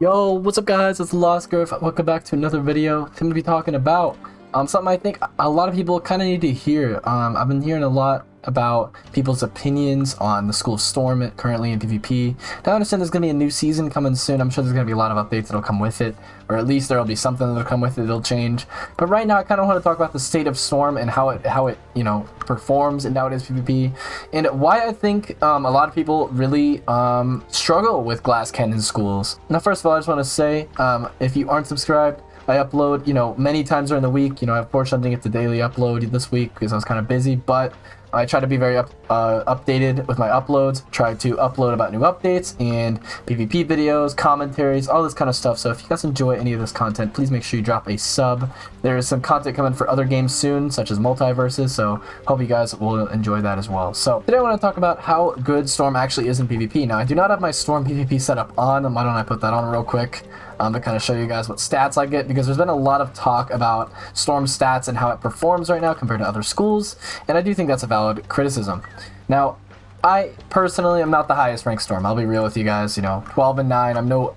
Yo, what's up guys, it's Lost Growth. Welcome back to another video. I'm going to be talking about something I think a lot of people kind of need to hear. I've been hearing a lot about people's opinions on the School of Storm currently in PvP. Now I understand there's going to be a new season coming soon. I'm sure there's going to be a lot of updates that'll come with it, or at least there'll be something that'll come with it that'll change. But right now I kind of want to talk about the state of Storm and how it performs in nowadays PvP, and why I think a lot of people really struggle with glass cannon schools. Now first of all, I just want to say, if you aren't subscribed, I upload, many times during the week. I fortunately didn't get the daily upload this week because I was kind of busy, but I try to be very updated with my uploads, try to upload about new updates and PvP videos, commentaries, all this kind of stuff. So if you guys enjoy any of this content, please make sure you drop a sub. There is some content coming for other games soon, such as multiverses, so hope you guys will enjoy that as well. So today I want to talk about how good Storm actually is in PvP. Now I do not have my Storm PvP setup on. Why don't I put that on real quick? To kind of show you guys what stats I get, because there's been a lot of talk about Storm stats and how it performs right now compared to other schools, and I do think that's a valid criticism. Now, I personally am not the highest ranked Storm. I'll be real with you guys. 12 and 9.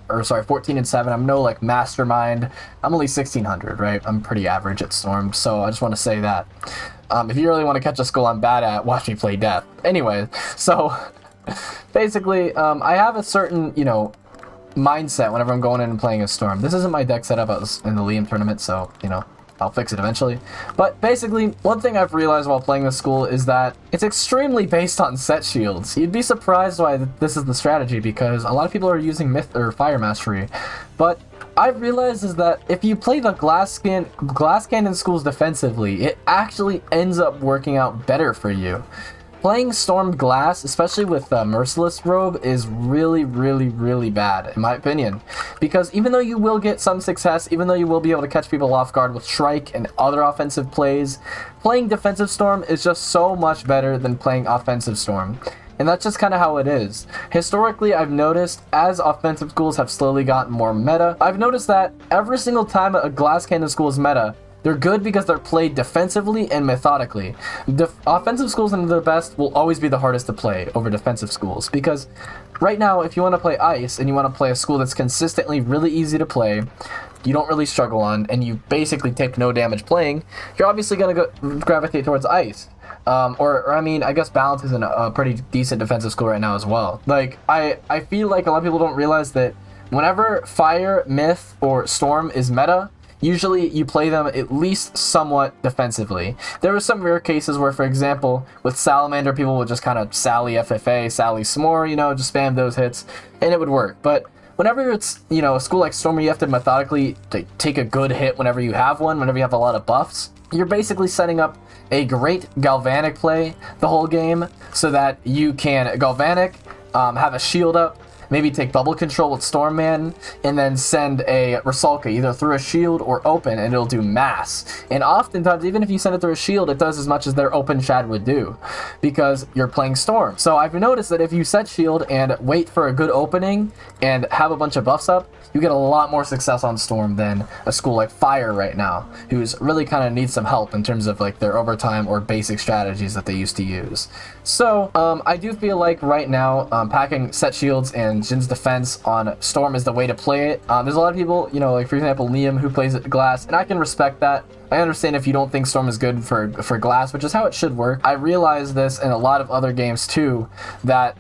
14 and 7. I'm no like mastermind. I'm only 1600, right? I'm pretty average at Storm, so I just want to say that. If you really want to catch a school I'm bad at, watch me play Death. Anyway, so basically, I have a certain mindset whenever I'm going in and playing a Storm. This isn't my deck setup. I was in the Liam tournament, so I'll fix it eventually. But basically, one thing I've realized while playing this school is that it's extremely based on set shields. You'd be surprised why this is the strategy, because a lot of people are using Myth or Fire Mastery, but I've realized is that if you play the glass cannon schools defensively, it actually ends up working out better for you. Playing Storm Glass, especially with Merciless Robe, is really, really, really bad, in my opinion. Because even though you will get some success, even though you will be able to catch people off guard with Shrike and other offensive plays, playing Defensive Storm is just so much better than playing Offensive Storm. And that's just kind of how it is. Historically, I've noticed, as offensive schools have slowly gotten more meta, I've noticed that every single time a glass cannon school is meta, they're good because they're played defensively and methodically. Offensive schools and their best will always be the hardest to play over defensive schools, because right now, if you want to play Ice and you want to play a school that's consistently really easy to play, you don't really struggle on, and you basically take no damage playing, you're obviously going to gravitate towards Ice. I guess Balance is in a pretty decent defensive school right now as well. Like, I feel like a lot of people don't realize that whenever Fire, Myth, or Storm is meta, usually you play them at least somewhat defensively. There are some rare cases where, for example, with Salamander, people would just kind of Sally FFA, Sally S'more, just spam those hits, and it would work. But whenever it's, a school like Storm where you have to methodically take a good hit whenever you have one, whenever you have a lot of buffs, you're basically setting up a great Galvanic play the whole game so that you can Galvanic, have a shield up, maybe take bubble control with Stormman, and then send a Rusalka either through a shield or open, and it'll do mass. And oftentimes, even if you send it through a shield, it does as much as their open shad would do, because you're playing Storm. So I've noticed that if you set shield and wait for a good opening and have a bunch of buffs up, you get a lot more success on Storm than a school like Fire right now, who's really kind of needs some help in terms of like their overtime or basic strategies that they used to use. So I do feel like right now, packing set shields and Jin's defense on Storm is the way to play it. There's a lot of people, like for example Liam, who plays it Glass, and I can respect that. I understand if you don't think Storm is good for Glass, which is how it should work. I realize this in a lot of other games too, that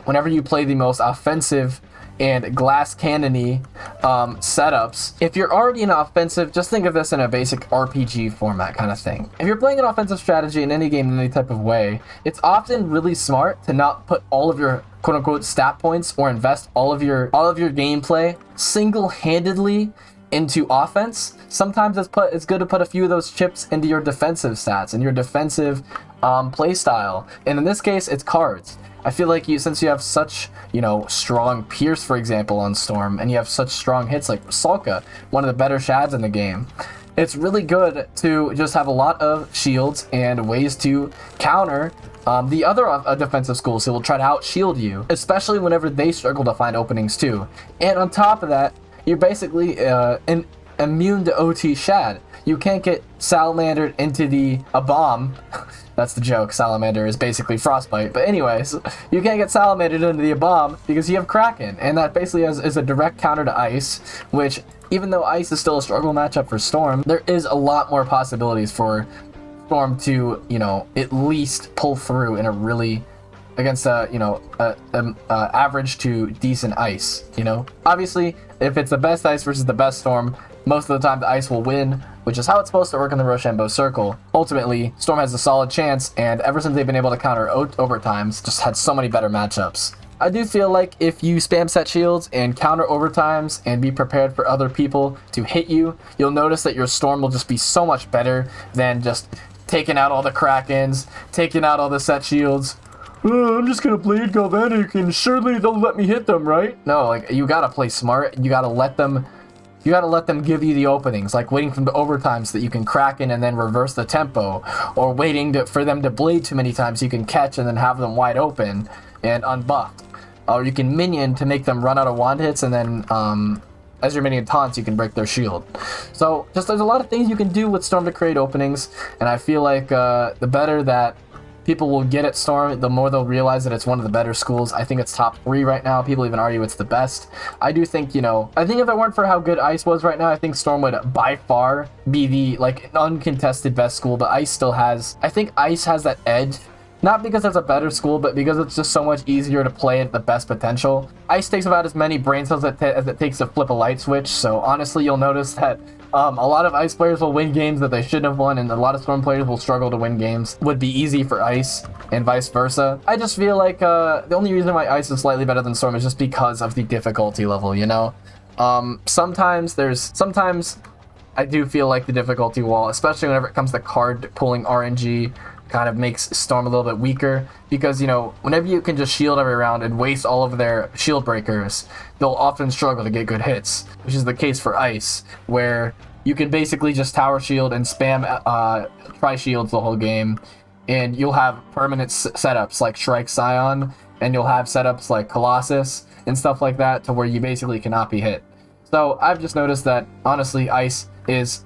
whenever you play the most offensive and glass cannon-y setups, if you're already in offensive, just think of this in a basic RPG format kind of thing. If you're playing an offensive strategy in any game in any type of way, it's often really smart to not put all of your quote-unquote stat points or invest all of your gameplay single-handedly into offense. Sometimes it's good to put a few of those chips into your defensive stats and your defensive play style. And in this case, it's cards. I feel like since you have such, strong Pierce, for example, on Storm, and you have such strong hits like Rusalka, one of the better shads in the game, it's really good to just have a lot of shields and ways to counter the other defensive schools who will try to out-shield you, especially whenever they struggle to find openings too. And on top of that, you're basically immune to OT shad. You can't get Salamandered into a bomb That's the joke. Salamander is basically Frostbite. But anyways, you can't get Salamander into the bomb because you have Kraken. And that basically is a direct counter to Ice, which, even though Ice is still a struggle matchup for Storm, there is a lot more possibilities for Storm to, you know, at least pull through in a really, against a, you know, average to decent Ice, you know? Obviously, if it's the best Ice versus the best Storm, most of the time the Ice will win, which is how it's supposed to work in the Rochambeau circle. Ultimately, Storm has a solid chance, and ever since they've been able to counter overtimes, just had so many better matchups. I do feel like if you spam set shields and counter overtimes and be prepared for other people to hit you, you'll notice that your Storm will just be so much better than just taking out all the Krakens, taking out all the set shields. I'm just gonna Blade Galvanic and surely they'll let me hit them, right? No, like, you gotta play smart. You gotta let them give you the openings, like waiting for the overtime so that you can Kraken and then reverse the tempo, or waiting for them to blade too many times so you can catch and then have them wide open and unbuffed. Or you can minion to make them run out of wand hits, and then as your minion taunts, you can break their shield. So just there's a lot of things you can do with Storm to create openings, and I feel like the better that people will get at Storm, the more they'll realize that it's one of the better schools. I think it's top 3 right now. People even argue it's the best. I do think, you know, I think if it weren't for how good Ice was right now, I think Storm would by far be the, like, uncontested best school, but Ice still has, I think Ice has that edge. Not because it's a better school, but because it's just so much easier to play at the best potential. Ice takes about as many brain cells as it takes to flip a light switch, so honestly you'll notice that a lot of Ice players will win games that they shouldn't have won, and a lot of Storm players will struggle to win games. Would be easy for Ice, and vice versa. I just feel like the only reason why Ice is slightly better than Storm is just because of the difficulty level, you know? Sometimes I do feel like the difficulty wall, especially whenever it comes to card pulling RNG, kind of makes Storm a little bit weaker, because, you know, whenever you can just shield every round and waste all of their shield breakers, they'll often struggle to get good hits, which is the case for Ice, where you can basically just tower shield and spam tri-shields the whole game, and you'll have permanent setups like Shrike Scion, and you'll have setups like Colossus and stuff like that, to where you basically cannot be hit. So I've just noticed that, honestly, Ice is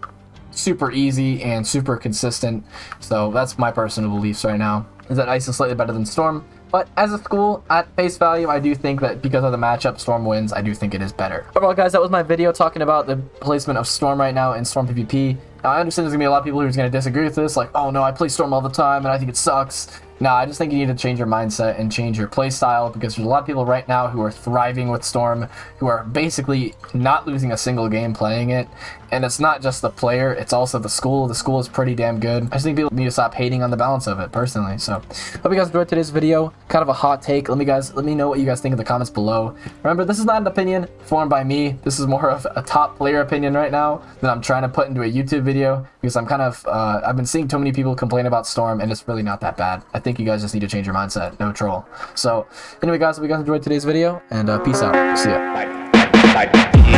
super easy and super consistent, so that's my personal beliefs right now, is that Ice is slightly better than Storm. But as a school, at face value, I do think that because of the matchup, Storm wins. I do think it is better. Overall, guys, that was my video talking about the placement of Storm right now in Storm PvP. Now, I understand there's gonna be a lot of people who's gonna disagree with this, like, oh no, I play Storm all the time and I think it sucks. No, I just think you need to change your mindset and change your playstyle, because there's a lot of people right now who are thriving with Storm, who are basically not losing a single game playing it. And it's not just the player, it's also the school. The school is pretty damn good. I just think people need to stop hating on the balance of it, personally. So, hope you guys enjoyed today's video. Kind of a hot take. Let me know what you guys think in the comments below. Remember, this is not an opinion formed by me. This is more of a top player opinion right now that I'm trying to put into a YouTube video, because I'm kind of, I've been seeing too many people complain about Storm, and it's really not that bad. I think you guys just need to change your mindset. No troll. So, anyway, guys, hope you guys enjoyed today's video, and peace out. See ya. Bye.